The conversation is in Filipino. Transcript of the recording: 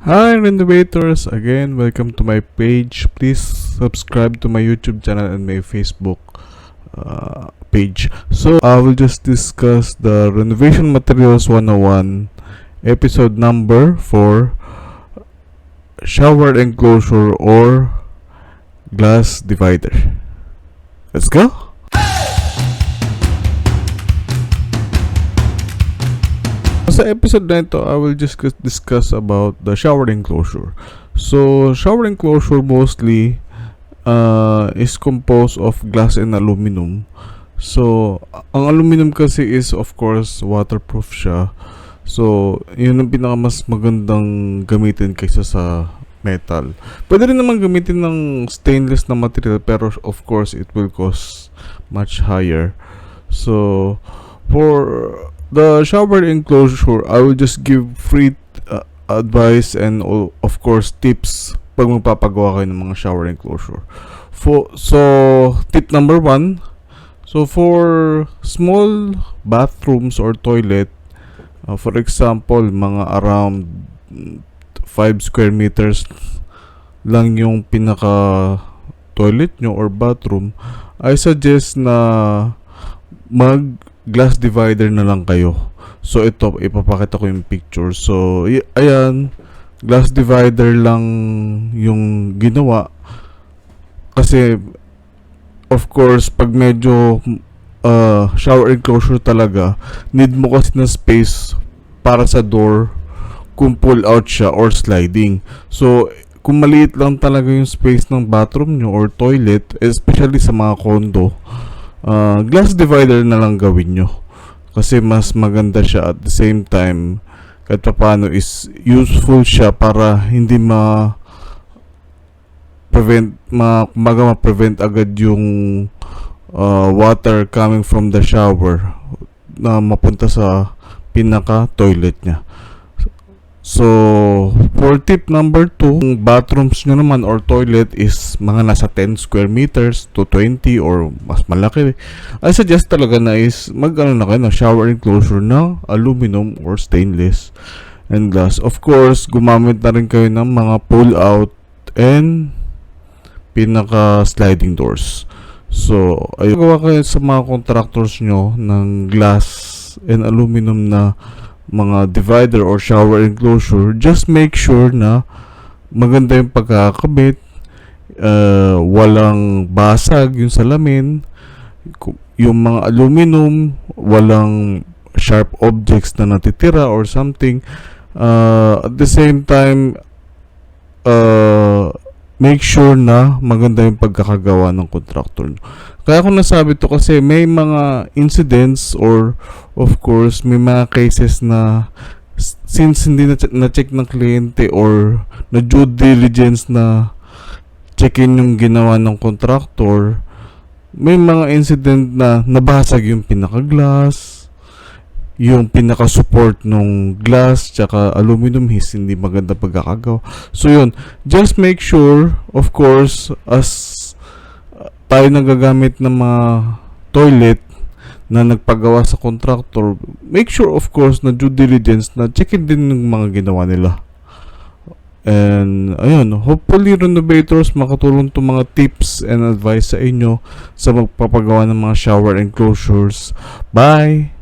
Hi renovators, again welcome to my page. Please subscribe to my YouTube channel and my Facebook page. So I will just discuss the renovation materials 101 episode number for shower enclosure or glass divider. Let's go. Sa episode na ito, I will just discuss about the shower enclosure. So, shower enclosure mostly is composed of glass and aluminum. So, ang aluminum kasi is of course waterproof siya. So, yun ang pinakamas magandang gamitin kaysa sa metal. Pwede rin naman gamitin ng stainless na material, pero of course it will cost much higher. So, for the shower enclosure, I will just give free advice and of course tips pag magpapagawa kayo ng mga shower enclosure. So, tip number 1. So, for small bathrooms or toilet, for example, mga around 5 square meters lang yung pinaka toilet nyo or bathroom, I suggest na mag glass divider na lang kayo. So ito, ipapakita ko yung picture. So ayan, glass divider lang yung ginawa. Kasi of course, pag medyo shower enclosure talaga, need mo kasi na space para sa door kung pull out siya or sliding. So kung maliit lang talaga yung space ng bathroom nyo or toilet, especially sa mga condo, glass divider na lang gawin nyo kasi mas maganda siya. At the same time, kahit paano is useful siya para hindi ma-prevent agad yung water coming from the shower na mapunta sa pinaka toilet nya. So, for tip number 2, bathrooms nyo naman or toilet is mga nasa 10 square meters to 20 or mas malaki. I suggest talaga na is mag-ano na kayo na shower enclosure na aluminum or stainless and glass. Of course, gumamit na rin kayo ng mga pull-out and pinaka sliding doors. So, ayun, gawa kayo sa mga contractors nyo ng glass and aluminum na mga divider or shower enclosure. Just make sure na maganda yung pagkakabit, walang basag yung salamin, yung mga aluminum, walang sharp objects na natitira or something. At the same time, make sure na maganda yung pagkakagawa ng contractor. Kaya ako nasabi to kasi may mga incidents or of course may mga cases na since hindi na-check ng kliyente or na due diligence na checkin yung ginawa ng contractor, may mga incident na nabasag yung pinaka-glass, yung pinaka-support ng glass tsaka aluminum is hindi maganda pagkakagawa. So yun, just make sure, of course, as tayo nagagamit ng mga toilet na nagpagawa sa contractor, make sure of course na due diligence na checkin din yung mga ginawa nila. And ayun, hopefully renovators, makatulong to mga tips and advice sa inyo sa magpapagawa ng mga shower enclosures. Bye!